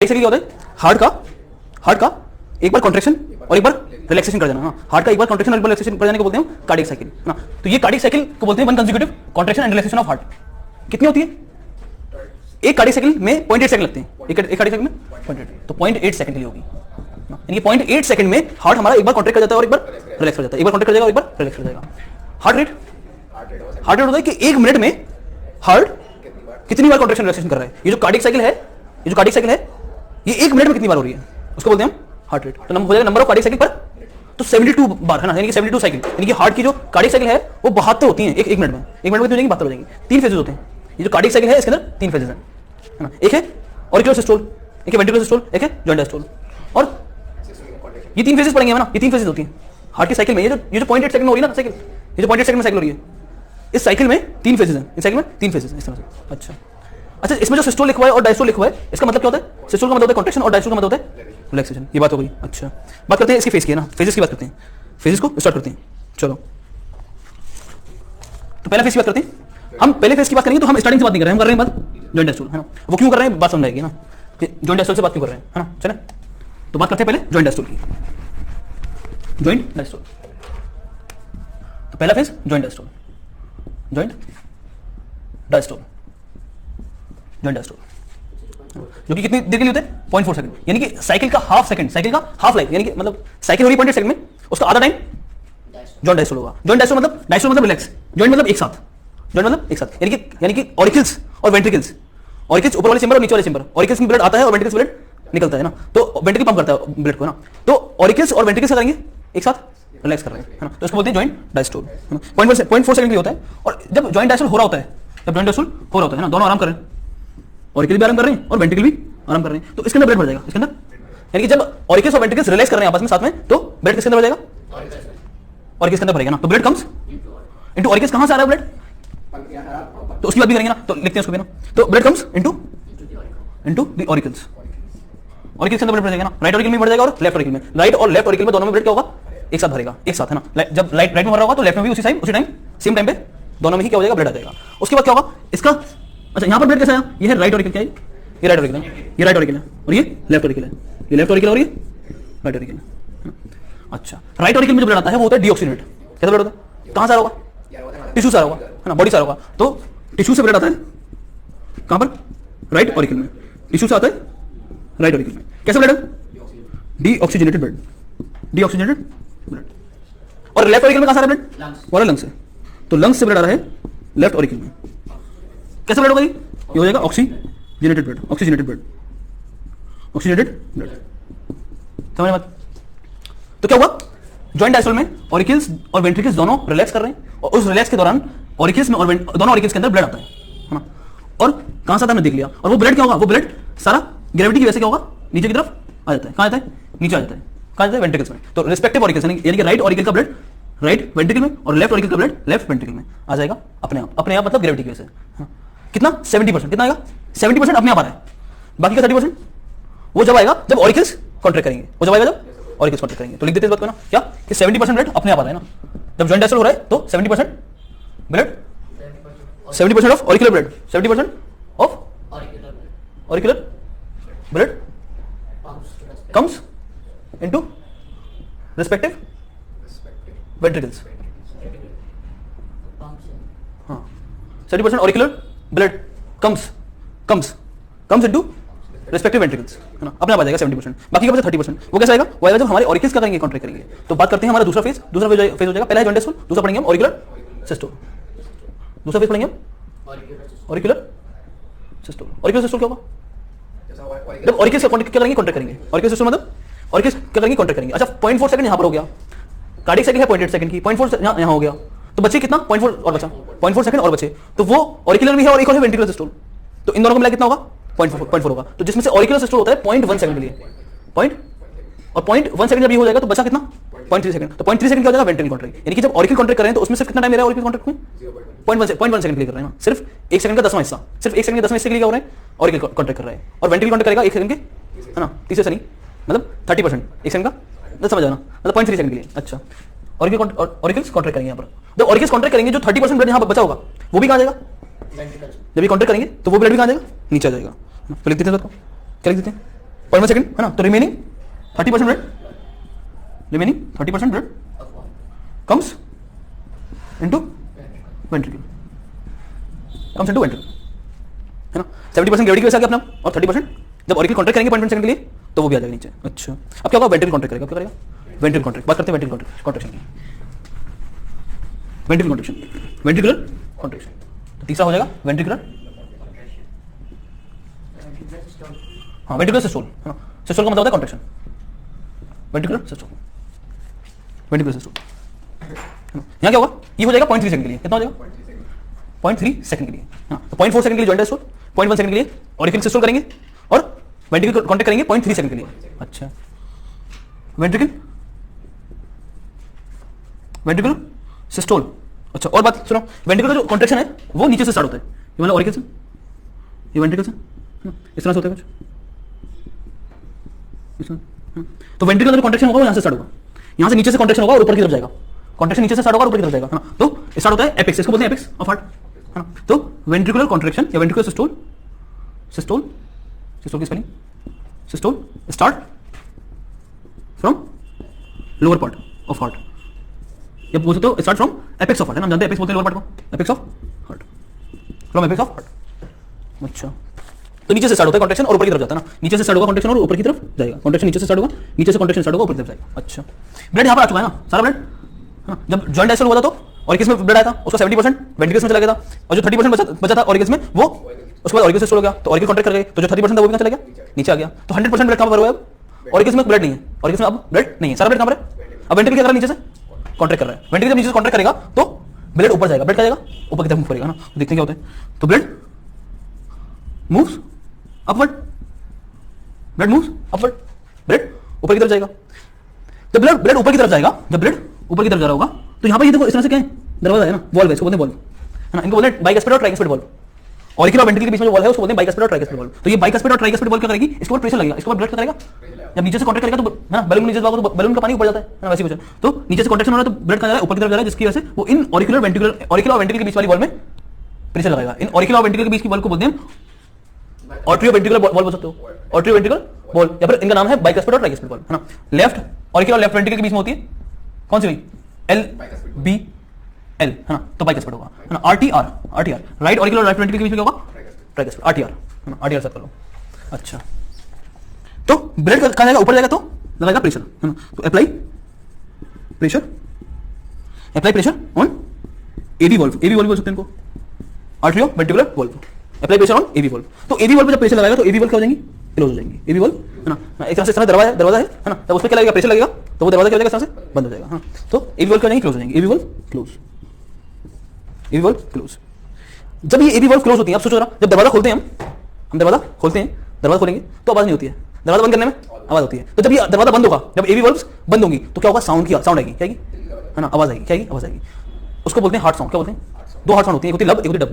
Basically क्या होता है, हार्ट का एक बार कॉन्ट्रैक्शन और एक बार रिलैक्सेशन कर देना। हाँ, हार्ट का एक बार कॉन्ट्रैक्शन और रिलैक्सेशन कर देने को बोलते हैं कार्डियक साइकिल ना। तो ये कार्डियक साइकिल को बोलते हैं one consecutive contraction and relaxation of heart. कितनी होती है? एक कार्डियक साइकिल में 0.8 सेकंड लगते हैं। एक कार्डियक साइकिल में 0.8, तो 0.8 सेकंड के लिए होगी। यानी 0.8 सेकंड में हार्ट हमारा एक बार कॉन्ट्रैक्ट कर जाता है और एक बार रिलैक्स कर जाता है, एक बार कॉन्ट्रैक्ट कर जाएगा और एक बार रिलैक्स कर जाएगा। हार्ट रेट होता है कि एक मिनट में हार्ट कितनी बार कॉन्ट्रैक्शन रिलैक्सेशन कर रहा है। ये जो कार्डियक साइकिल है ये एक मिनट में कितनी बार हो रही है उसको बोलते हैं हम हार्ट रेट। तो हो जाएगा नंबर ऑफ कार्डियक साइकिल पर तो 72 बार है ना, यानी कि 72 साइकिल, यानी कि हार्ट की जो कार्डियक साइकिल है वो 72 होती है एक मिनट में। एक मिनट में कितनी हो जाएगी? 72 हो जाएंगी। 3 फेजेस होते हैं। ये जो कार्डियक साइकिल है इसके अंदर 3 फेजेस हैं, है ना। एक है ऑरिकुलर सिस्टोल, एक है वेंट्रिकुलर सिस्टोल, एक है जॉइंट डायस्टोल। और ये 3 फेजेस पढ़ेंगे हम ना, ये 3 फेजेस होती हैं हार्ट की साइकिल में। ये जो 0.8 सेकंड में हो रही है ना साइकिल, ये जो 0.8 सेकंड में साइकिल हो रही है, इस साइकिल में 3 फेजेस हैं। इस साइकिल में 3 फेजेस हैं इस तरह से। अच्छा, इसमें जो सिस्टोल लिखा हुआ है और डायस्टोल लिखा हुआ है, इसका मतलब क्या होता है? सिस्टोल का मतलब होता है कॉन्ट्रैक्शन और डायस्टोल का मतलब होता है रिलैक्सेशन। ये बात हो गई। अच्छा, बात करते हैं इसकी फेज की, है ना। फेजेस की बात करते हैं, फेजेस को स्टार्ट करते हैं। चलो, तो पहला फेज की बात करते हैं। हम पहले फेज की बात करेंगे तो हम स्टार्टिंग से बात नहीं कर रहे हैं, हम कर रहे हैं बात जॉइंट डायस्टोल, है ना। वो क्यों कर रहे हैं बात समझाएगी ना, जॉइंट डायस्टोल से बात क्यों कर रहे हैं, है ना। चले तो बात करते हैं पहले जॉइंट डायस्टोल की। जॉइंट डायस्टोल, तो पहला phase joint diastole, joint diastole, joint diastole, जो कि कितनी देर के लिए होते हैं? 0.4 सेकंड, यानी कि साइकिल का हाफ सेकंड, साइकिल का हाफ लाइफ, यानी कि मतलब साइकिल हो रही है 0.8 सेकंड में, उसका आधा टाइम जॉइंट डायस्टोल होगा। जॉइंट डायस्टोल मतलब, डायस्टोल मतलब रिलैक्स, जॉइंट मतलब एक साथ, जॉइंट मतलब एक साथ, यानी कि ऑरिकल्स और वेंट्रिकल्स, ऑरिकल्स ऊपर वाले चेंबर और नीचे वाले चेंबर, ऑरिकल्स में ब्लड आता है और वेंट्रिकल्स ब्लड निकलता है ना। तो वेंट्रिकल पंप करता है ब्लड को, है ना। तो ऑरिकल्स और वेंट्रिकल्स करेंगे एक साथ रिलैक्स कर रहे हैं, है ना। तो इसको बोलते हैं जॉइंट डायस्टोल, है ना। 0.4 सेकंड के लिए होता है। और जब जॉइंट डायस्टोल हो रहा होता है, जब जॉइंट डायस्टोल हो रहा होता है ना, दोनों आराम कर रहे हैं, ऑरिकल भी आराम कर रहे हैं और वेंट्रिकल भी आराम कर रहे हैं, तो इसके अंदर ब्लड भर जाएगा इसके अंदर। यानी कि जब ऑरिकल्स और वेंट्रिकल्स रिलैक्स कर रहे हैं आपस में साथ में, तो ब्लड किसके अंदर भर जाएगा? ऑरिकल्स के अंदर भरेगा ना। तो ब्लड कम्स इनटू ऑरिकल्स। कहां से आ रहा है ब्लड? तो उसकी बात भी करेंगे ना, तो लिखते हैं उसको भी ना। तो blood comes into the auricles, auricles के अंदर ब्लड भर जाएगा ना। राइट ऑरिकल में भर जाएगा और लेफ्ट ऑरिकल में, राइट और लेफ्ट ऑरिकल में दोनों में ब्लड क्या होगा? एक साथ भरेगा, एक साथ, है ना। जब राइट में भर रहा होगा तो लेफ्ट में भी उसी टाइम सेम टाइम पे दोनों में ही क्या हो जाएगा? ब्लड आ जाएगा। उसके बाद क्या होगा इसका? अच्छा, यहां पर ब्लड कैसा आया? ये है राइट ऑरिकल, क्या है? ये राइट ऑरिकल है, ये राइट ऑरिकल है और ये लेफ्ट ऑरिकल है, ये लेफ्ट ऑरिकल और ये राइट ऑरिकल है। अच्छा, राइट ऑरिकल में जो ब्लड आता है वो होता है डीऑक्सीनेट। कैसा ब्लड होता है? कहां से आ रहा होगा? टिश्यू से आ रहा होगा, है ना, बॉडी से आ रहा होगा। तो टिश्यू से ब्लड आता है कहां पर? राइट ऑरिकल में। टिश्यू से आता है राइट ऑरिकल में। कैसा ब्लड है? Deoxygenated blood, deoxygenated blood. और लेफ्ट ऑरिकल में कहां से आ रहा है ब्लड? वो लंग्स से। तो लंग्स से ब्लड आ रहा है लेफ्ट ऑरिकल में। कैसा ब्लड होगा? ये हो जाएगा oxygenated blood, oxygenated blood, oxygenated blood. समझ बात? तो क्या हुआ? जॉइंट डायस्टोल में ऑरिकल्स और वेंट्रिकल्स दोनों रिलैक्स कर रहे हैं और उस रिलैक्स के दौरान ऑरिकल्स में और दोनों ऑरिकल्स के अंदर ब्लड आता है ना। और कहां से आता है हमने देख लिया। और वो ब्लड क्या होगा? वो ब्लड सारा ग्रेविटी की वजह से क्या होगा? नीचे की तरफ आ जाता है। कहां आता है? नीचे आ जाता है। कहां जाता है? वेंट्रिकल्स में। तो रिस्पेक्टिव ऑरिकल्स यानी कि राइट ऑरिकल का ब्लड राइट वेंट्रिकल में और लेफ्ट ऑरिकल का ब्लड लेफ्ट वेंट्रिकल में आ जाएगा अपने आप। अपने आप मतलब ग्रेविटी की वजह से। कितना? 70%। कितना आएगा? 70% अपने आप आ रहा है। बाकी का 30% वो जब आएगा जब ऑरिकल्स कॉन्ट्रैक्ट करेंगे, वो जब आएगा जब ऑरिकल्स कॉन्ट्रैक्ट करेंगे। तो लिख देते हैं इस बात को ना, क्या कि 70% ब्लड अपने आप आ रहा है ना। जब जॉइंट डायस्टोल हो रहा है तो 70% blood, 70% of auricular blood, 70% of auricular blood comes into respective ventricles. हाँ, 70% auricular blood comes into respective ventricles, है ना। अपने आप आ जाएगा 70%। बाकी का बचा 30%। वो कैसे आएगा? वो आएगा जब हमारे ऑरिकल्स क्या करेंगे? कॉन्ट्रैक्ट करेंगे। तो बात करते हैं हमारा दूसरा फेज हो जाएगा। पहला है जॉइंट डायस्टोल, दूसरा पढ़ेंगे हम ऑरिकुलर सिस्टोल। दूसरा फेज पढ़ेंगे हम ऑरिकुलर सिस्टोल। ऑरिकुलर सिस्टोल क्या होगा? जब ऑरिकल्स क्या करेंगे? कॉन्ट्रैक्ट करेंगे। ऑरिकुलर सिस्टोल मतलब ऑरिकल्स क्या करेंगे? कॉन्ट्रैक्ट करेंगे। अच्छा, 0.4 सेकंड यहां पर हो गया, कार्डियक साइकिल है 0.8 सेकंड की, 0.4 यहां हो गया, तो बचे कितना? 0.4 और बचा, 0.4 सेकंड और बचे। तो वो ऑरिकुलर भी है और एक और है वेंट्रिकुलर सिस्टोल। तो इन दोनों को मिला कितना होगा? 0.4 होगा। तो जिसमें से ऑरिकुलर सिस्टोल होता है 0.1 सेकंड के लिए, और 0.1 सेकंड जब ये हो जाएगा तो बचा कितना? 0.3 सेकंड। तो 0.3 सेकंड क्या हो जाएगा? Ventricle contract. यानी कि जब ऑरिकल कॉन्ट्रैक्ट कर रहे हैं तो उसमें सिर्फ कितना टाइम ले रहा है ऑरिकल कॉन्ट्रैक्ट में? 0.1 सेकंड के लिए कर रहे हैं ना। सिर्फ 1 सेकंड का 10वां हिस्सा, सिर्फ 1 सेकंड के 10वें हिस्से के लिए क्या हो रहा है? ऑरिकल कॉन्ट्रैक्ट कर रहा है। और वेंट्रिकल कॉन्ट्रैक्ट करेगा 1 सेकंड के, है ना, तीसरे से नहीं, मतलब 30%, 1 सेकंड का, समझ आना, मतलब 0.3 सेकंड के लिए। अच्छा, ऑरिकल्स कॉन्ट्रैक्ट करेंगे यहाँ पर। जब ऑरिकल्स कॉन्ट्रैक्ट करेंगे जो 30% ब्लड यहाँ पर बचा होगा वो भी कहाँ जाएगा? जब ये कॉन्ट्रैक्ट करेंगे तो वो ब्लड भी कहाँ जाएगा? नीचे आ जाएगा। तो लिख देते हैं, क्या लिख देते हैं? 0.1 सेकंड है ना, तो remaining 30% blood, remaining 30% blood comes into ventricle, comes into ventricle है ना। 70% ग्रेविटी की वजह से आ गया अपना, और 30% जब ऑरिकल कॉन्ट्रैक्ट करेंगे 0.1 सेकंड के लिए तो वो भी आ जाएगा नीचे। अच्छा, अब क्या होगा, वेंट्रिकल कॉन्ट्रैक्ट करेगा, क्या करेगा, वेंट्रिकल कॉन्ट्रैक्ट। बात करते हैं वेंट्रिकल कॉन्ट्रैक्शन की, वेंट्रिकल कॉन्ट्रैक्शन, वेंट्रिकुलर कॉन्ट्रैक्शन। तो तीसरा हो जाएगा वेंट्रिकुलर, हाँ वेंट्रिकुलर सिस्टोल है ना, सिस्टोल का मतलब होता है contraction, ventricular systole, ventricular systole. यहाँ क्या होगा, ये हो जाएगा 0.3 सेकंड के लिए, कितना हो जाएगा 0.3 सेकंड के लिए, हाँ। तो 0.4 सेकंड के लिए जॉइंट डायस्टोल, 0.1 सेकंड के लिए ऑरिकल सिस्टोल करेंगे, और वेंट्रिकल कॉन्ट्रैक्ट करेंगे 0.3 सेकंड के लिए। अच्छा, वेंट्रिकल, वेंट्रिकुलर सिस्टोल। अच्छा, और बात सुनो, वेंट्रिकुलर जो कॉन्ट्रैक्शन है वो नीचे से स्टार्ट होता है, ये मतलब ऑरिकल से, ये वेंट्रिकल से इस तरह से होता है कुछ इस तरह। तो वेंट्रिकुलर जो कॉन्ट्रैक्शन होगा वो यहाँ से स्टार्ट होगा, यहाँ से नीचे से कॉन्ट्रैक्शन होगा और ऊपर की तरफ जाएगा, कॉन्ट्रैक्शन नीचे से स्टार्ट होगा और ऊपर की तरफ जाएगा है ना। तो स्टार्ट होता है एपेक्स, इसको बोलते हैं एपेक्स ऑफ हार्ट है ना। तो वेंट्रिकुलर कॉन्ट्रैक्शन या वेंट्रिकुलर सिस्टोल, सिस्टोल, सिस्टोल की spelling, systole start from lower part of heart, या बोल सकते हो start from apex of heart है ना, हम जानते हैं एपेक्स बोलते हैं लोअर पार्ट को, apex of heart, from apex of heart. अच्छा, तो नीचे से स्टार्ट होता है कॉन्ट्रैक्शन और ऊपर की तरफ जाता है ना, नीचे से स्टार्ट होगा कॉन्ट्रैक्शन और ऊपर की तरफ जाएगा, कॉन्ट्रैक्शन नीचे से स्टार्ट होगा, नीचे से कॉन्ट्रैक्शन स्टार्ट होगा ऊपर की तरफ जाएगा। अच्छा, ब्लड यहाँ पर आ चुका है ना, सारा ब्लड है ना। जब जॉइंट डायस्टोल हुआ था तो ऑरिकल्स में ब्लड आया था, उसका 70% वेंट्रिकल्स में चला गया था, और जो 30% बचा था ऑरिकल्स में वो उसके बाद ऑरिकल सिस्टोल हो गया, तो ऑरिकल कॉन्ट्रैक्ट कर गए, तो जो 30% था वो भी कहाँ चला गया, नीचे आ गया। तो 100% ब्लड कहाँ पर हुआ है, ऑरिकल्स में ब्लड नहीं है, ऑरिकल्स में अब ब्लड नहीं है, सारा ब्लड कहाँ पर है। अब वेंट्रिकल क्या कर रहा है, नीचे से कॉन्ट्रैक्ट कर रहा है, वेंट्रिकल जब नीचे से कॉन्ट्रैक्ट करेगा तो ब्लड ऊपर जाएगा, ब्लड क्या जाएगा, ऊपर की तरफ मूव करेगा ना। तो देखते हैं क्या होता है, तो blood moves upward, blood moves upward, blood ऊपर की तरफ जाएगा। जब ब्लड ऊपर की तरफ जाएगा, जब ब्लड ऊपर की तरफ जा रहा होगा तो यहाँ पर ये देखो इस तरह से क्या है, दरवाजा है ना, वॉल्व है, इसको बोलते हैं वॉल्व है ना, इनको बोलते हैं बाइकस्पिड और ट्राइकस्पिड वॉल्व। ऑरिकल और वेंट्रिकल के बीच में जो वॉल्व है उसको बोलते हैं बाइकस्पिड और ट्राइकस्पिड वॉल्व। तो ये बाइकस्पिड और ट्राइकस्पिड वॉल्व क्या करेगी, इसके ऊपर प्रेशर लगेगा, इसके ऊपर ब्लड क्या करेगा, जब नीचे से कॉन्ट्रैक्ट करेगा तो है ना, बैलून नीचे भागो तो बैलून का पानी ऊपर जाता है ना, वैसे ही कुछ। तो नीचे से कॉन्ट्रैक्शन हो रहा है तो ब्लड कहाँ जा रहा है, ऊपर की तरफ जा रहा है, जिसकी वजह से वो इन ऑरिकुलर वेंट्रिकुलर, ऑरिकल और वेंट्रिकल के बीच वाली वॉल्व में प्रेशर लगाएगा। इन ऑरिकल और वेंट्रिकल के बीच की वॉल्व को बोलते हैं ऑर्ट्रियो वेंट्रिकुलर वॉल्व बोल सकते हो, ऑर्ट्रियो वेंट्रिकुलर वॉल्व, या फिर इनका नाम है बाइकस्पिड और ट्राइकस्पिड वॉल्व है ना। लेफ्ट ऑरिकल और लेफ्ट वेंट्रिकल के बीच में होती है कौन सी भाई, एल बी एल है ना, तो बाइकस्पिड होगा है ना। आरटीआर, आरटीआर राइट ऑरिकल और लेफ्ट वेंट्रिकल के बीच में क्या होगा, ट्राइकस्पिड, आरटीआर है ना, आरटीआर सर्कल। अच्छा, तो ब्लड कहाँ जाएगा, ऊपर जाएगा तो लगाएगा प्रेशर है ना। तो apply pressure, apply pressure on AB valve, AB valve बोल सकते हैं इनको, arterio ventricular valve, apply pressure on AB valve. तो एबी वॉल्व पे जब प्रेशर लगाएगा तो एबी वॉल्व क्या हो जाएंगी, क्लोज हो जाएंगी, एबी वॉल्व है ना। एक तरह से दरवाजा है ना, जब उस पर क्या लगेगा, प्रेशर लगेगा तो वो दरवाजा क्या हो जाएगा, इस तरह से बंद हो जाएगा हाँ। तो एबी वॉल्व क्या हो जाएंगी, क्लोज हो जाएंगी, AV valve close, AV valve close. जब ये एबी वॉल्व क्लोज होती है, अब सोचो जरा, जब दरवाजा खोलते हैं हम दरवाजा खोलते हैं, दरवाजा खोलेंगे तो आवाज नहीं होती है, दरवाजा बंद करने में आवाज होती है। तो जब ये दरवाजा बंद होगा, जब एबी वॉल्व्स बंद होंगी तो क्या होगा, साउंड आएगी, क्या आएगी है ना, आवाज आएगी, क्या आएगी, आवाज आएगी। उसको बोलते हैं हार्ट साउंड। क्या बोलते हैं, दो हार्ट साउंड होती है, एक होती है लब, एक होती है डब।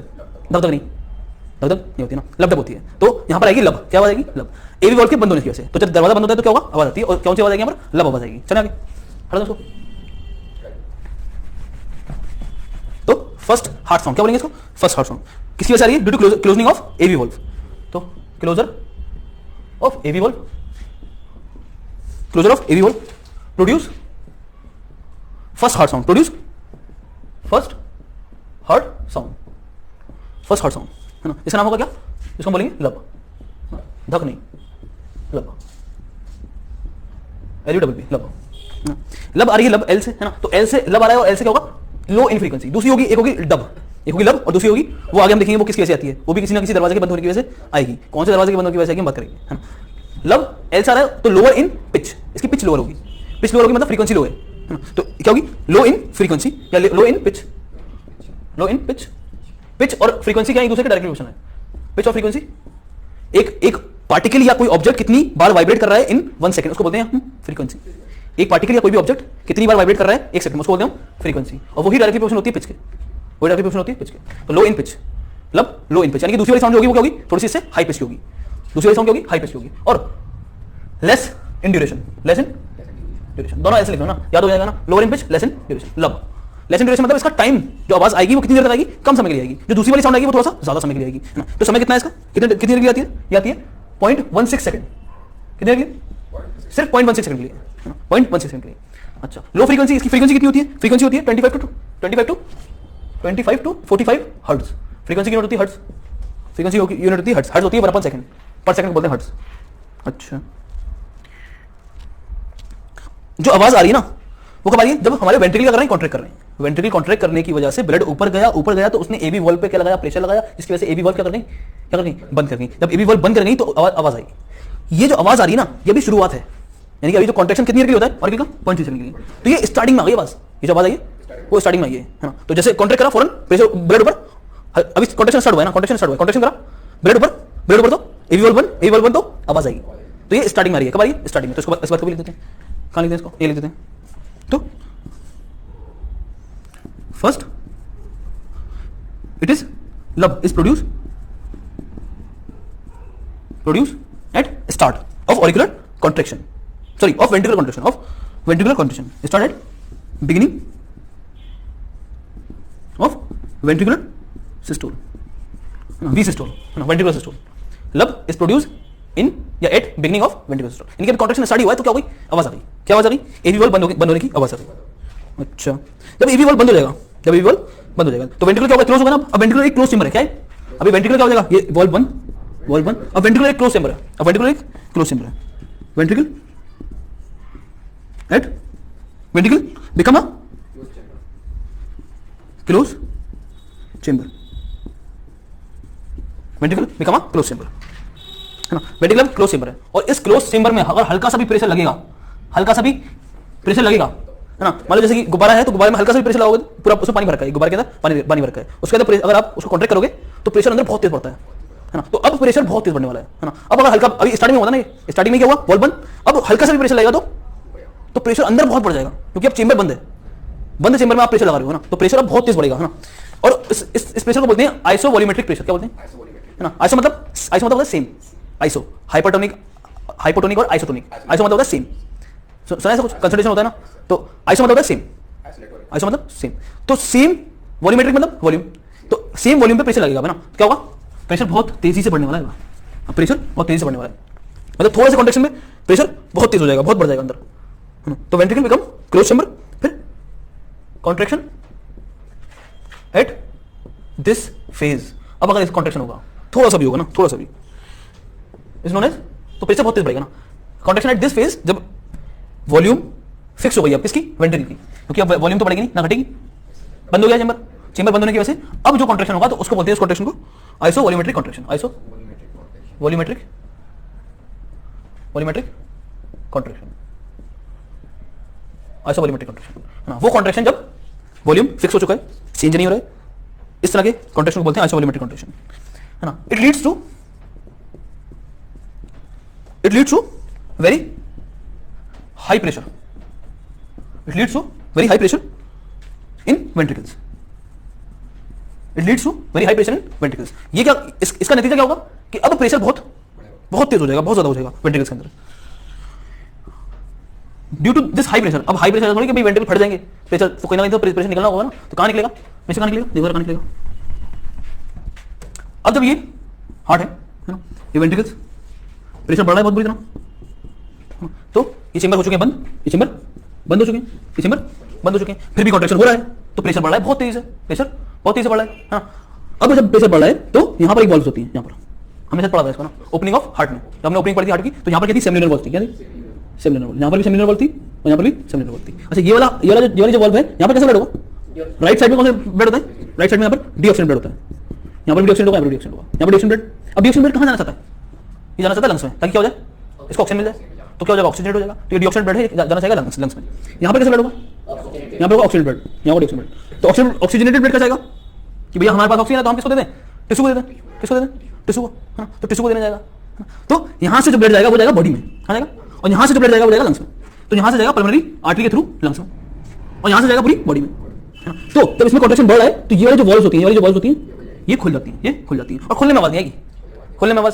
दब दब नहीं, दब दब नहीं होती ना, लब डब होती है। तो यहाँ पर आएगी लब, क्या आवाज आएगी, लब, एबी वॉल्व के बंद होने की वजह से। तो जब दरवाजा बंद होता है तो क्या होगा, आवाज आती है, और कौन सी आवाज आएगी यहाँ पर, लब आवाज आएगी। चले आगे हटा दो उसको। तो फर्स्ट हार्ट साउंड क्या बोलेंगे इसको, फर्स्ट हार्ट साउंड किसकी वजह से आ रही है, due to closing of AB valve. तो closure of AB valve, closure of AB valve produce first heart sound, produce first heart sound, first heart sound है ना। इसका नाम होगा क्या, इसको बोलेंगे लब, धक नहीं, लब, एल यू डबल बी, लब। लब आ रही है, लब एल से है ना, तो एल से लब आ रहा है, और एल से क्या होगा, लो इन फ्रीक्वेंसी। दूसरी होगी, एक होगी डब, एक होगी लब, और दूसरी होगी वो आगे हम देखेंगे वो किसकी वजह से आती है, वो भी किसी ना किसी दरवाजे के बंद होने की वजह से आएगी। कौन से दरवाजे के बंद होने की वजह से आएगी हम बात करेंगे है ना। लब एल से आ रहा है तो लोअर इन पिच, इसकी पिच लोअर होगी, पिच लोअर होगी मतलब फ्रीक्वेंसी लो है ना। तो क्या होगी, लो इन फ्रीक्वेंसी या low in pitch, low in pitch. Pitch और फ्रीक्वेंसी क्या है, एक दूसरे के डायरेक्ट रिलेशन है। पिच और फ्रीक्वेंसी, एक पार्टिकल या कोई ऑब्जेक्ट कितनी बार वाइब्रेट कर रहा है इन 1 सेकंड, उसको बोलते हैं हम फ्रीक्वेंसी। एक पार्टिकल या कोई भी ऑब्जेक्ट कितनी बार वाइब्रेट कर रहा है 1 सेकंड, उसको बोलते हैं हम फ्रीक्वेंसी। और वही डायरेक्ट रिलेशन होती है पिच के, वही डायरेक्ट रिलेशन होती है पिच के। तो लो इन पिच, लब लो इन पिच, यानी कि दूसरी वाली साउंड जो होगी वो क्या होगी, थोड़ी सी इससे हाई पिच की होगी। दूसरी वाली साउंड क्या होगी, हाई पिच की होगी। और less in duration, less in duration, दोनों ऐसे लिख लो ना, याद हो जाएगा ना, lower in pitch, less in duration. लब, लेस इन ड्यूरेशन मतलब इसका टाइम, जो आवाज आएगी वो कितनी देर तक आएगी, कम समय के लिए आएगी। जो दूसरी वाली साउंड आएगी वो थोड़ा सा ज्यादा समय के लिए आएगी ना। तो समय कितना है इसका, कितनी देर के लिए आती है, 0.16 सेकंड, कितने के लिए? सिर्फ 0.16 सेकंड के लिए, 0.16 सेकंड के लिए। अच्छा, लो फ्रीक्वेंसी, इसकी फ्रीक्वेंसी कितनी होती है? फ्रीक्वेंसी होती है 25 टू 45 हर्ट्ज। फ्रीक्वेंसी की यूनिट होती है हर्ट्ज, फ्रीक्वेंसी यूनिट होती है हर्ट्ज, हर्ट्ज होती है 1 सेकंड, पर सेकंड बोलते हैं हर्ट्ज। अच्छा, जो आवाज आ रही है ना वो कब आ रही है? जब हमारे वेंट्रिकल कर रहे हैं, कॉन्ट्रैक्ट कर रहे हैं। वेंट्रिकल कॉन्ट्रैक्ट करने की वजह से ब्लड ऊपर गया तो उसने एबी वॉल्व पे क्या लगाया? प्रेशर लगाया, जिसकी वजह से एबी वॉल्व क्या कर गई? बंद कर गई। जब एबी वॉल्व बंद कर गई तो आवाज आई। ये जो आवाज आ रही है ना, ये भी शुरुआत है, यानी कि अभी जो कॉन्ट्रैक्शन कितनी देर के लिए होता है? ऑर्गन का 0.3 सेकंड के लिए। तो ये स्टार्टिंग में आ गई आवाज, ये जो आवाज आई है वो स्टार्टिंग में आई है ना। तो जैसे कॉन्ट्रैक्ट करा फौरन प्रेशर ब्लड ऊपर, अभी कॉन्ट्रैक्शन स्टार्ट हुआ है ना, कॉन्ट्रैक्शन स्टार्ट हुआ, कॉन्ट्रैक्शन करा ब्लड ऊपर तो एबी वॉल्व बंद तो आवाज आएगी। तो ये स्टार्टिंग में आ रही है, कब आ रही है? स्टार्टिंग में। तो इसको इस बात को भी लिख देते हैं, कहां लिखते हैं इसको? ये लिख देते हैं। तो first it is love is produced at start of auricular contraction, sorry of ventricular contraction start at beginning of ventricular systole, V systole, ventricular systole. love is produced in या at beginning of ventricular systole, इनके contraction start हुआ है तो क्या हो गई? आवाज आ गई। क्या आवाज आ गई? एबी वॉल्व बंद होने की आवाज आ गई। अच्छा, जब एबी वॉल्व बंद हो जाएगा, जब एबी वॉल्व बंद हो जाएगा तो वेंट्रिकल क्या होगा? क्लोज होगा ना। अब वेंट्रिकल एक क्लोज चेंबर है, क्या है? अभी वेंट्रिकल क्या हो जाएगा? ये वॉल्व बंद, अब वेंट्रिकल एक क्लोज चेंबर है, अब वेंट्रिकल एक क्लोज चेंबर है, ventricle at ventricle become a close chamber, ventricle become a close chamber है ना। वेंट्रिकल क्लोज चेंबर है और इस क्लोज चेंबर में अगर हल्का सा भी प्रेशर लगेगा, है ना, मान लो जैसे कि गुब्बारा है तो गुब्बारे में हल्का सा भी प्रेशर लगाओगे पूरा उसमें पानी भर रखा है, गुब्बारे के अंदर पानी भर रखा है, उसके अंदर अगर आप उसको कॉन्ट्रैक्ट करोगे तो प्रेशर अंदर बहुत तेज पड़ता है ना। तो अब प्रेशर बहुत तेज बढ़ने वाला है ना। अब अगर हल्का, अभी स्टार्टिंग में होता ना, ये स्टार्टिंग में क्या हुआ? वॉल्व बंद, अब हल्का सा भी प्रेशर लगेगा तो प्रेशर अंदर बहुत बढ़ जाएगा, क्योंकि अब चेंबर बंद है, बंद चेंबर में आप प्रेशर लगा रहे हो ना, तो प्रेशर अब बहुत तेज बढ़ेगा है ना। और इस प्रेशर को बोलते हैं आइसो वॉल्यूमेट्रिक प्रेशर। क्या बोलते हैं? है ना, आइसो मतलब सेम, आइसो हाइपोटोनिक और आइसोटोनिक। आइसो मतलब होता है सेम, सुना है कुछ कंसंट्रेशन होता है ना, तो आइसो मतलब होता है सेम, आइसो मतलब सेम। तो सेम वॉल्यूमेट्रिक मतलब वॉल्यूम, तो सेम वॉल्यूम पे प्रेशर लगेगा ना, क्या होगा? प्रेशर बहुत तेजी से बढ़ने वाला है, अब प्रेशर बहुत तेजी से बढ़ने वाला है, मतलब थोड़ा सा कॉन्ट्रैक्शन में प्रेशर बहुत तेज हो जाएगा, बहुत बढ़ जाएगा अंदर, है ना। तो वेंट्रिकल बिकम क्लोज चेंबर, फिर कॉन्ट्रैक्शन एट दिस फेज। अब अगर इस कॉन्ट्रैक्शन होगा, थोड़ा सा भी होगा ना, थोड़ा सा भी, इज नोन एज, तो प्रेशर बहुत तेज बढ़ेगा ना। कॉन्ट्रैक्शन एट दिस फेज, जब वॉल्यूम फिक्स हो गई अब किसकी? वेंट्रिकल की, क्योंकि अब वॉल्यूम तो बढ़ेगी नहीं ना घटेगी, बंद हो गया चेंबर बंद होने की वजह से अब जो कॉन्ट्रैक्शन होगा तो उसको बोलते हैं, इस कॉन्ट्रैक्शन को iso volumetric contraction, iso volumetric contraction, iso volumetric contraction, है ना। वो कॉन्ट्रैक्शन जब वॉल्यूम फिक्स हो चुका है, चेंज नहीं हो रहा है, इस तरह के कॉन्ट्रैक्शन को बोलते हैं आइसो वॉल्यूमेट्रिक कॉन्ट्रैक्शन, है ना। It leads to very high pressure, it leads to very high pressure in ventricles, ये क्या इसका नतीजा क्या होगा कि अब प्रेशर बहुत तेज हो जाएगा, बहुत ज्यादा हो जाएगा वेंट्रिकल्स के अंदर, due to this high pressure. अब हाई प्रेशर थोड़ी कि भाई वेंट्रिकल फट जाएंगे, प्रेशर तो कोई ना कहीं तो प्रेशर निकलना होगा ना, तो कहां निकलेगा? में से कहां निकलेगा? देखो कहां निकलेगा। अब जब ये हार्ट है ना, ये वेंट्रिकल्स प्रेशर बढ़ रहा है बहुत बुरी तरह, तो ये चेंबर हो चुके हैं बंद, ये चेंबर बंद हो चुके हैं, ये चेंबर बंद हो चुके हैं, फिर भी कॉन्ट्रैक्शन हो रहा है तो प्रेशर बढ़ रहा है बहुत तेजी से, प्रेशर बहुत तेजी से बढ़ रहा है। हाँ, अब जब प्रेशर बढ़ रहा है तो यहाँ पर एक वॉल्व्स होती है, यहाँ पर हमेशा पढ़ा था इसको ना, ओपनिंग ऑफ हार्ट में, जब हमने ओपनिंग पढ़ी थी हार्ट की तो यहाँ पर क्या थी? सेमिनल वॉल्व थी, क्या थी? सेमिनल वॉल्व, यहाँ पर भी सेमिनल वॉल्व थी और यहाँ पर भी सेमिनल वॉल्व थी। अच्छा, ये वाला जो वॉल्व है यहाँ पर कैसा ब्लड होगा? राइट साइड में कौन सा ब्लड होता है? राइट साइड में यहाँ पर डीऑक्सीजन ब्लड होता है, यहाँ पर भी डीऑक्सीजन होगा, यहाँ पर डीऑक्सीजन होगा, यहाँ पर डीऑक्सीजन ब्लड। अब डीऑक्सीजन ब्लड कहाँ जाना चाहता है? ये जाना चाहता है लंग्स में, ताकि क्या हो जाए? इसको ऑक्सीजन मिल जाए, तो क्या हो जाएगा? ऑक्सीजनेट हो जाएगा, तो ये डीऑक्सीजन ब्लड है, जाना चाहेगा लंग्स में। यहाँ पर कैसा ब्लड होगा? यहाँ पर होगा ऑक्सीजन ब्लड, यहाँ पर डीऑक्सीजन ब्लड, तो ऑक्सीजनेटेड ब्लड कैसा जाएगा कि भैया हमारे पास ऑक्सीजन है तो हम किसको दे दें? टिश्यू को दे दें, किसको दे दें? टिश्यू को, हाँ, तो टिश्यू को देना जाएगा। तो यहाँ से जो ब्लड जाएगा वो जाएगा बॉडी में, कहाँ जाएगा? और यहाँ से जो ब्लड जाएगा वो जाएगा लंग्स में, तो यहाँ से जाएगा पल्मोनरी आर्टरी के थ्रू लंग्स में, और यहाँ से जाएगा पूरी बॉडी में। तो जब इसमें कॉन्ट्रैक्शन बढ़ रहा है तो ये वाली जो वॉल्व्स होती हैं, ये खुल जाती हैं, और खुलने में आवाज नहीं आएगी, खुलने में आवाज,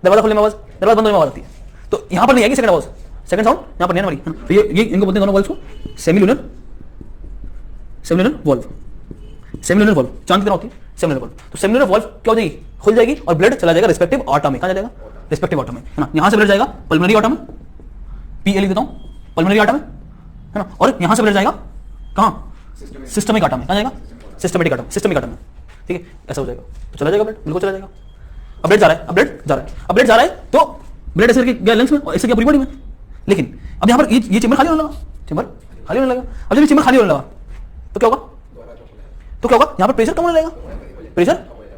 दरवाजा खुलने में आवाज, दरवाजा बंद होने में आवाज आती है, तो यहाँ पर नहीं आएगी सेकंड आवाज, सेकंड साउंड यहाँ पर नहीं आने वाली। तो ये इनको बोलते हैं दोनों वॉल्व्स को सेमिलुनर वॉल्व, सेमिलुनर वॉल्व चांद की तरह होती है सेमिलुनर वॉल्व। तो सेमिलुनर वॉल्व क्या हो जाएगी? खुल जाएगी और ब्लड चला जाएगा रिस्पेक्टिव आर्टरी में, कहाँ जाएगा? रिस्पेक्टिव ऑटो में, है ना। यहां से ब्लड जाएगा पल्मोनरी ऑटो में, पीए लिख देता हूं, पल्मोनरी ऑटो में, है ना। और यहां से ब्लड जाएगा कहां, सिस्टमिक ऑटो में, कहां जाएगा, सिस्टमेटिक ऑटो में, सिस्टमिक ऑटो में, ठीक है, ऐसा हो जाएगा। तो चला जाएगा ब्लड, बिल्कुल चला जाएगा। अब ब्लड जा रहा है, अब ब्लड जा रहा है, अब ब्लड जा रहा है तो ब्लड ऐसे करके गया लंग्स में और ऐसे गया पूरी बॉडी में, लेकिन अब यहां पर ये चेंबर खाली होने लगा, चेंबर खाली होने लगा। अब जब ये चेंबर खाली होने लगा तो क्या होगा, तो क्या होगा, यहां पर प्रेशर कम होने लगेगा, प्रेशर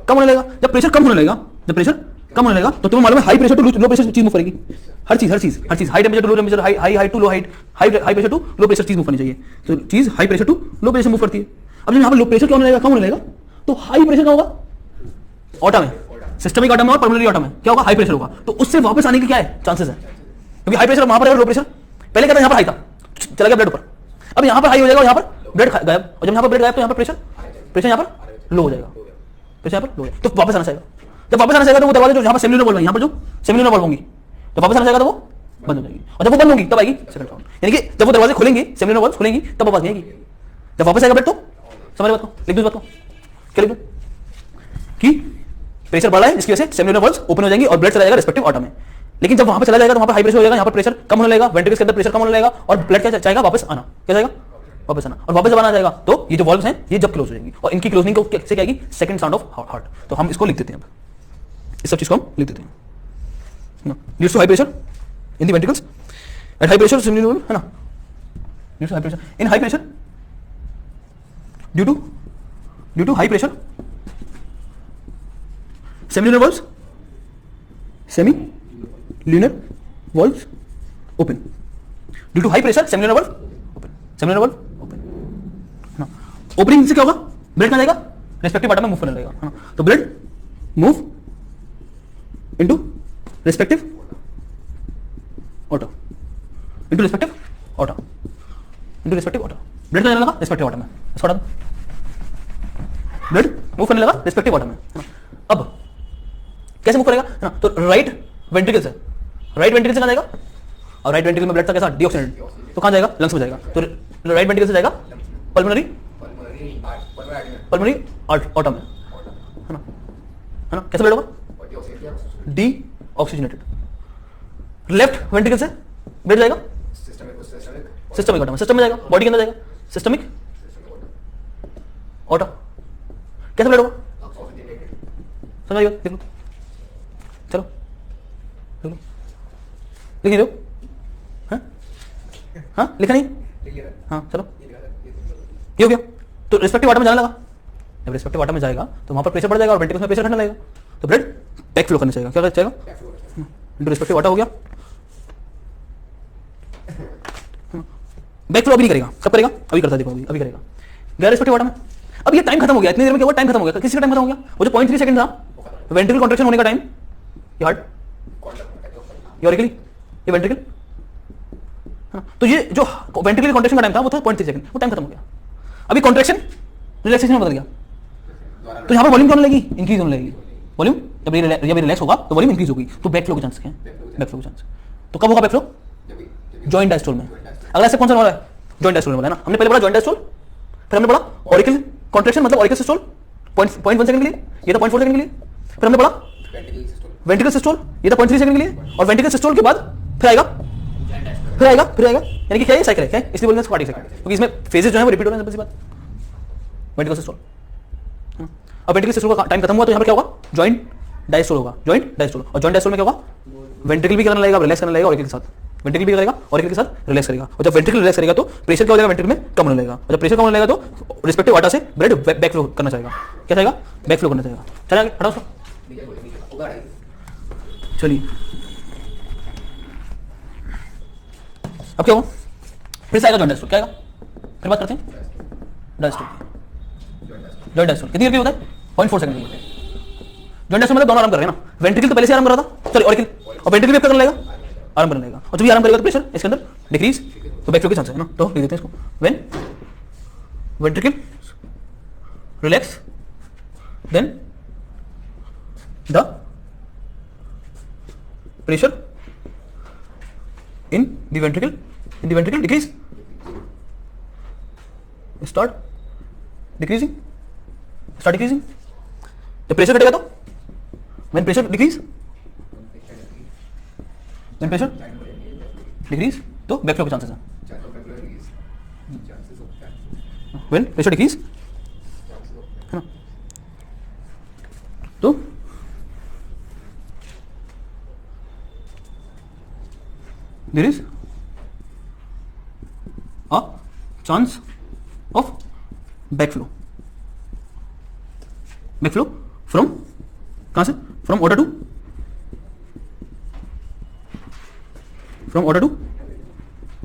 कम होने लगेगा। जब प्रेशर कम होने लगेगा, जब प्रेशर कम होने लगेगा तो तुम्हें मालूम है high pressure to low pressure चीज मूव करेगी, हर चीज high temperature to low temperature, high to low height, high pressure to low pressure चीज मूव करनी चाहिए। तो चीज high pressure to low pressure move करती है। अब जब यहां पर लो प्रेशर क्या होने लगेगा, कम होने लगेगा, तो हाई प्रेशर क्या होगा, ऑटो में, सिस्टमिक ऑटो में और पल्मोनरी ऑटो में क्या होगा, हाई प्रेशर होगा। तो उससे वापस आने के क्या है चांसेस है, क्योंकि हाई प्रेशर वहां पर है, लो प्रेशर पहले क्या था, यहां पर हाई था, चला गया ब्लड ऊपर, अब यहां पर हाई हो जाएगा, यहां पर ब्लड गायब, और जब यहां पर ब्लड गायब तो यहां पर प्रेशर यहां पर लो हो जाएगा, प्रेशर यहां पर लो हो जाएगा, तो वापस आना चाहिए। जब वापस आना चाहिए तो वो दरवाजे जो यहां पर सेमिलर वॉल्व है, यहां पर जो सेमिलर वॉल्व होंगी, जब वापस आना चाहिए तो वो बंद हो जाएगी, और जब वो बंद होगी तब आएगी सेकंड राउंड, यानी कि जब वो दरवाजे खुलेंगे, सेमिलर वॉल्व खुलेंगी, तब आवाज नहीं आएगी। जब वापस आएगा ब्लड तो समझ बात को, लिख दो बात को, क्या लिख दो कि प्रेशर बढ़ा है जिसकी वजह से सेमिलर वॉल्व्स ओपन हो जाएंगी और ब्लड चला जाएगा रिस्पेक्टिव ऑटो में। लेकिन जब वहां पर चला जाएगा तो वहां पर हाई प्रेशर हो जाएगा, यहां पर प्रेशर कम होने लगेगा, वेंट्रिकल्स के अंदर प्रेशर कम होने लगेगा और ब्लड क्या चाहेगा, वापस आना, क्या जाएगा, वापस आना। और वापस जब आना जाएगा तो ये जो वॉल्व्स हैं ये जब क्लोज हो जाएंगी, और इनकी क्लोजिंग को कैसे क्या आएगी, सेकंड साउंड ऑफ हार्ट। तो हम इसको लिख देते हैं, इस सब चीज को हम लिख देते हैं। Leads to high pressure in the ventricles at high pressure semilunar valve, है ना, leads to high pressure in high pressure due to high pressure semilunar valves semi-lunar valves open. Due to high pressure, semi-lunar valve open. Semi-lunar valve open. ना opening से क्या होगा, blood कहाँ जाएगा, respective auto में move करने लगेगा, है ना। तो blood move into respective auto, into respective auto, into respective auto. Blood कहाँ जाने लगा, रेस्पेक्टिव ऑटो में, इसको हटा दो। ब्लड मूव करने लगा रेस्पेक्टिव ऑटो में, है ना। अब कैसे मूव करेगा, है ना, तो राइट वेंट्रिकल से, राइट वेंट्रिकल से कहां जाएगा, और राइट वेंट्रिकल में ब्लड था कैसा, डीऑक्सीजनेटेड, तो कहां जाएगा, लंग्स में जाएगा। तो राइट वेंट्रिकल से जाएगा पल्मोनरी ऑटो में, है ना, कैसे ब्लड होगा, डीऑक्सीजनेटेड। लेफ्ट वेंट्रिकल से ब्लड जाएगा सिस्टमिक ऑटो में, सिस्टम में जाएगा, बॉडी के अंदर जाएगा, सिस्टमिक ऑटो, कैसे ब्लड होगा, समझ आइए, देख लो, चलो लिख नहीं दो, हाँ लिखा नहीं, हाँ चलो ये हो गया। तो रिस्पेक्टिव ऑटो में जाने लगा, जब रिस्पेक्टिव ऑटो में जाएगा तो वहां पर प्रेशर बढ़ जाएगा और वेंट्रिकल्स में प्रेशर घटने लगेगा, तो ब्लड बैक फ्लो करना चाहिए, क्या चाहिए, इनटू रिस्पेक्टिव ऑटो हो गया। बैक फ्लो अभी नहीं करेगा, कब करेगा, अभी करता देखो, अभी करेगा, गया रिस्पेक्टिव ऑटो में। अब ये टाइम खत्म हो गया, इतनी देर में क्या हुआ, टाइम खत्म हो गया, किसी का टाइम खत्म हो गया, वो जो 0.3 सेकंड था वेंट्रिकल कॉन्ट्रैक्शन होने का टाइम, ये हार्ट ये ऑरिकली ये वेंट्रिकल, है ना। तो ये जो वेंट्रिकल कॉन्ट्रैक्शन का टाइम था वो था 0.3 सेकंड, वो टाइम खत्म हो गया। अभी कॉन्ट्रैक्शन रिलैक्सेशन में बदल गया, तो यहां पर वॉल्यूम क्या होने लगेगी, इंक्रीज होने लगेगी, वॉल्यूम जब ये रिलैक्स होगा तो वॉल्यूम इंक्रीज होगी, तो बैक फ्लो के चांस हैं, बैक फ्लो के चांस। तो कब होगा बैक फ्लो, जॉइंट डायस्टोल में। अगला स्टेप कौन सा वाला है, जॉइंट डायस्टोल में, है ना। हमने पहले पढ़ा जॉइंट डायस्टोल, फिर हमने पढ़ा ऑरिकल कॉन्ट्रैक्शन मतलब ऑरिकल सिस्टोल 0.1 सेकंड के लिए, ये था 0.4 सेकंड के लिए, फिर हमने पढ़ा वेंट्रिकल सिस्टोल, ये था 0.3 सेकंड के लिए, और वेंट्रिकल सिस्टोल के बाद फिर आएगा, यानी कि क्या है, साइकिल है, क्या है, इसलिए बोलते हैं कार्डियक साइकिल, क्योंकि इसमें फेजेस जो है वो रिपीट हो रहे हैं, सिंपल सी बात। वेंट्रिकल सिस्टोल, अब वेंट्रिकल सिस्टोल का टाइम खत्म हुआ तो यहाँ पर क्या होगा, जॉइंट डायस्टोल होगा, जॉइंट डायस्टोल, और जॉइंट डायस्टोल में क्या होगा, वेंट्रिकल भी करने लगेगा, रिलैक्स करने लगेगा ऑरिकल के साथ, वेंट्रिकल भी करेगा ऑरिकल के साथ रिलैक्स करेगा, और जब वेंट्रिकल रिलैक्स करेगा तो प्रेशर क्या हो जाएगा, वेंट्रिकल में कम होने लगेगा, और जब प्रेशर कम होने लगेगा तो रिस्पेक्टिव ऑटो से ब्लड बैक फ्लो करना चाहेगा, क्या चाहेगा, बैक फ्लो करना चाहेगा। चलिए आगे हटाओ उसको, चलिए अब क्या होगा, फिर से आएगा जॉइंट डायस्टोल, क्या आएगा, फिर बात करते हैं डायस्टोल, जॉइंट डायस्टोल कितनी देर के होता है, 0.4 सेकंड के लिए। जॉइंट डायस्टोल मतलब दोनों आराम कर रहे हैं ना, वेंट्रिकल तो पहले से आराम कर रहा था, सॉरी ऑरिकल, और वेंट्रिकल भी क्या करने लगेगा, आराम करने लगेगा, और जब भी आराम करेगा तो प्रेशर इसके अंदर डिक्रीज, तो बैक फ्लो के चांस है ना। तो लिख देते हैं इसको, when ventricle relax then the pressure in the ventricle decrease, start decreasing, जब प्रेशर घटेगा तो when pressure decrease when pressure decrease तो बैकफ्लो के चांसेस हैं, व्हेन प्रेशर डिक्रीज है ना, तो there is a chance of backflow from कहां से, from aorta to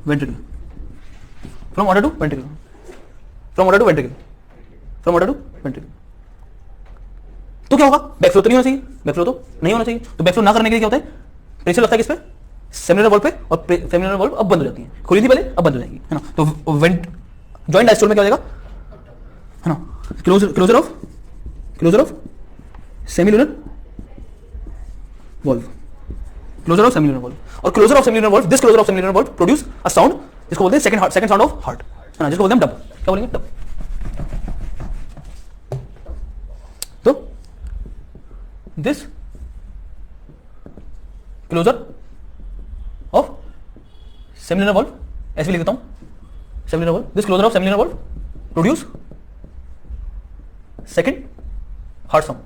ventricle, from aorta to ventricle, from aorta to ventricle, from aorta to ventricle. तो क्या होगा, बैकफ्लो तो नहीं होना चाहिए, बैकफ्लो तो नहीं होना चाहिए। तो बैकफ्लो ना करने के लिए क्या होता है, प्रेशर लगता है किस पे, सेमिनल वॉल्व पे, और सेमिनल वॉल्व अब बंद हो जाती है, खुली थी पहले अब बंद हो जाएगी, है ना। तो जॉइंट डायस्टोल में क्या हो जाएगा, है ना, closure of semilunar valve, closure of semilunar valve, और closure of semilunar valve, this closure of semilunar valve produce a sound जिसको बोलते हैं सेकंड साउंड ऑफ हार्ट, है ना, जिसको बोलते हैं डब। क्या बोलेंगे, डब। तो this closure of semilunar valve, ऐसे भी लिख देता हूं, semilunar valve, this closure of semilunar valve produce second heart sound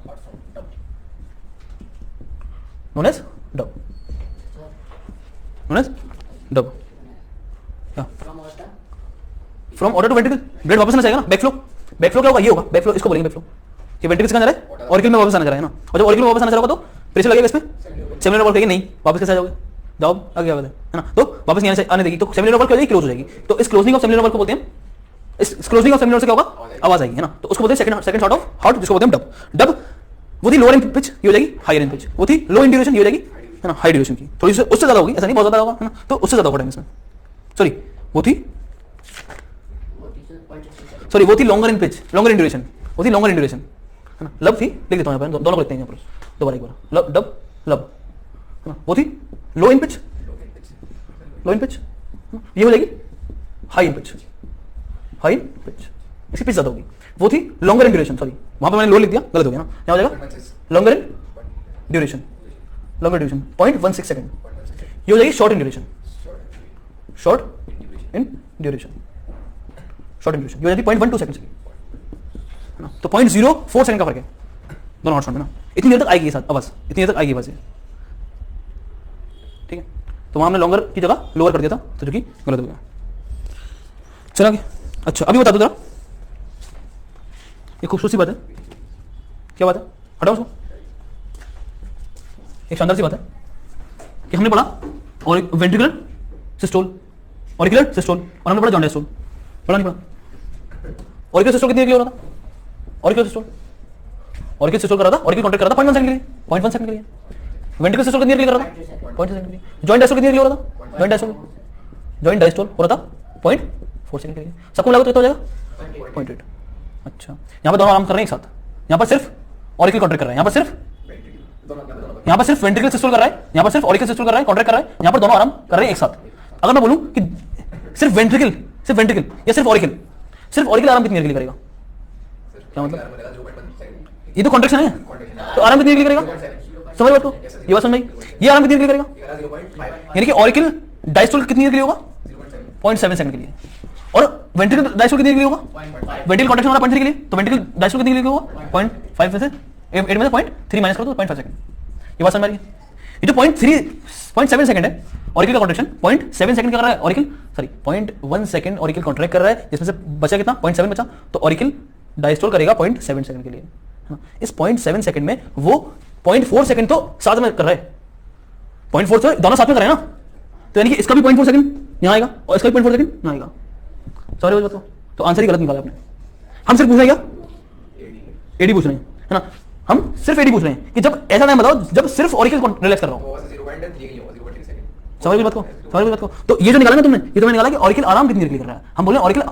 known as dub, known as dub। From aorta to ventricle, blood वापस आना चाहिए ना, बैकफ्लो क्या होगा, ये होगा बैकफ्लो, इसको बोलेंगे बैकफ्लो, कि वेंट्रिकल से कहां जा रहा है, ऑरिकल में वापस आना जा रहा है ना, और जब ऑरिकल में वापस आना जा रहा होगा तो प्रेशर लगेगा इसमें, सेमिलुनर वॉल्व कहेगी नहीं वापस कैसे आ जाओगे, जवाब आगे है ना, तो वापस नहीं आने देगी, तो सेमिलुनर वॉल्व क्या हो जाएगी, क्लोज हो जाएगी। तो इस क्लोजिंग ऑफ सेमिलुनर वॉल्व को बोलते हैं, इस क्लोजिंग ऑफ सेमिलुनर से क्या होगा, आवाज आएगी, है ना, तो उसको बोलते हैं सेकंड सॉर्ट ऑफ हार्ट, जिसको बोलते हैं डब। डब वो थी लोअर इन पिच, ये हो जाएगी हायर इन पिच, वो थी लो इन ड्यूरेशन, ये हो जाएगी, है ना, हाई ड्यूरेशन की, थोड़ी सी उससे ज्यादा होगी, ऐसा नहीं बहुत ज्यादा होगा, है ना, तो उससे ज्यादा होगा टाइम इसमें, सॉरी वो थी longer in pitch, longer in duration, वो थी लॉन्गर इन ड्यूरेशन, है ना, लब थी, लिख देता हूं यहां पर, दोनों को लिखते हैं यहां पर दोबारा एक बार, लब डब लब, है ना, वो थी लो इन पिच, ये हो जाएगी हाई इन पिच, इसकी पिच ज्यादा होगी, वो थी लॉन्गर इन ड्यूरेशन, सॉरी वहां पर मैंने लो लिख दिया, गलत हो गया ना, क्या हो जाएगा लॉन्गर इन ड्यूरेशन, 0.16 सेकंड, ये हो जाएगी शॉर्ट इन ड्यूरेशन, ये हो जाती 0.12 सेकंड, है ना, तो 0.04 सेकंड का फर्क है दोनों हार्ट साउंड में ना, इतनी देर तक आएगी साथ आवाज, इतनी देर तक आएगी आवाज, ठीक है। तो वहां हमने लॉन्गर की जगह लोअर कर दिया था, तो जो कि गलत हो गया। चला आगे, अच्छा अभी बता दो जरा, ये खूबसूरत सी बात है, क्या बात है, हटाओ उसको, एक शानदार सी बात है कि हमने पढ़ा और वेंट्रिकुलर सिस्टोल, ऑरिकुलर सिस्टोल, और हमने पढ़ा जॉन्डिस सिस्टोल, पढ़ा नहीं पढ़ा, ऑरिकुलर सिस्टोल कितनी देर के लिए हो रहा था, ऑरिकुलर सिस्टोल कर रहा था, ऑरिकल कॉन्ट्रैक्ट कर रहा था 0.1 सेकंड के लिए, 0.1 सेकंड के लिए, वेंट्रिकुलर सिस्टोल कितनी देर के लिए कर रहा था 0.2 सेकंड के लिए, जॉइंट डायस्टोल कितनी देर के लिए हो रहा था, जॉइंट डायस्टोल हो रहा था 0.4 सेकंड के लिए, सबको मिला तो कितना हो जाएगा 0.8। अच्छा यहाँ पर दोनों आराम कर रहे हैं एक साथ, यहाँ पर सिर्फ ऑरिकल कॉन्ट्रैक्ट कर रहा है, यहाँ पर सिर्फ वेंट्रिकल सिस्टोल कर रहा है, यहाँ पर सिर्फ ऑरिकल सिस्टोल कर रहा है, कॉन्ट्रैक्ट कर रहा है, यहाँ पर दोनों आराम कर रहे हैं एक साथ। अगर मैं बोलूं कि सिर्फ वेंट्रिकल या सिर्फ ऑरिकल आराम कितनी देर के लिए करेगा, क्या मतलब, ये तो कॉन्ट्रैक्शन है, तो आराम कितनी देर के लिए करेगा, समझ बात को, ये बात समझ आई, ये आराम कितनी देर के लिए करेगा, यानी कि ऑरिकल डायस्टोल कितनी देर के लिए होगा 0.7 सेकंड के लिए, और वेंट्रिकल डायस्टोल कितनी देर के लिए होगा, वेंट्रिकल कॉन्ट्रैक्शन हो रहा है 0.3 के लिए, तो वेंट्रिकल डायस्टोल कितनी देर के लिए होगा 0.5 में से 8 में से 0.3 माइनस करो तो 0.5 सेकंड, ये बात समझ आ रही है। ये जो 0.7 सेकंड है ऑरिकल का कॉन्ट्रैक्शन, 0.7 सेकंड कर रहा है auricle, sorry 0.1 second auricle contract कर रहा है, जिसमें से बचा कितना 0.7 बचा, तो ऑरिकल डायस्टोल करेगा 0.7 सेकंड के लिए। इस 0.7 सेकंड में वो 0.4 सेकंड तो साथ में कर रहा है, 0.4 तो दोनों साथ में कर रहे हैं ना, तो यानी कि इसका भी 0.4 सेकंड यहाँ आएगा और इसका भी 0.4 सेकंड यहाँ आएगा, सॉरी बताओ, तो आंसर ही गलत निकाला आपने। हम सिर्फ पूछ रहे हैं क्या, एडी पूछ रहे हैं, है ना, हम सिर्फ एडी पूछ रहे हैं कि जब ऐसा टाइम बताओ जब सिर्फ ऑरिकल रिलैक्स कर रहा हूं, समझ बात को, तो ये जो निकाला ना तुमने, ये तुमने निकाला कि ऑरिकल आराम कितनी देर के लिए कर रहा है, हम बोले ऑरिकल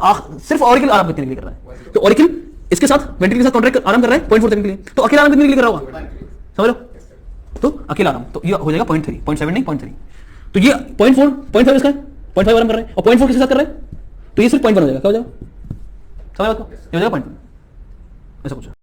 सिर्फ ऑरिकल आराम कितनी देर के लिए कर रहा है, तो ऑरिकल इसके साथ वेंट्रिकल के साथ कॉन्ट्रैक्ट आराम कर रहा है 0.4 सेकंड के लिए, तो अकेला आराम कितनी देर के लिए कर रहा होगा, समझ लो, तो अकेला आराम तो ये हो जाएगा 0.3, 0.7 नहीं 0.3, तो ये 0.4 0.5 इसका है, 0.5 आराम कर रहे हैं और 0.4 किसके साथ कर रहे हैं, तो ये सिर्फ 0.1 हो जाएगा, क्या हो जाएगा, समझ बात को, ये हो जाएगा 0.1, ऐसा कुछ।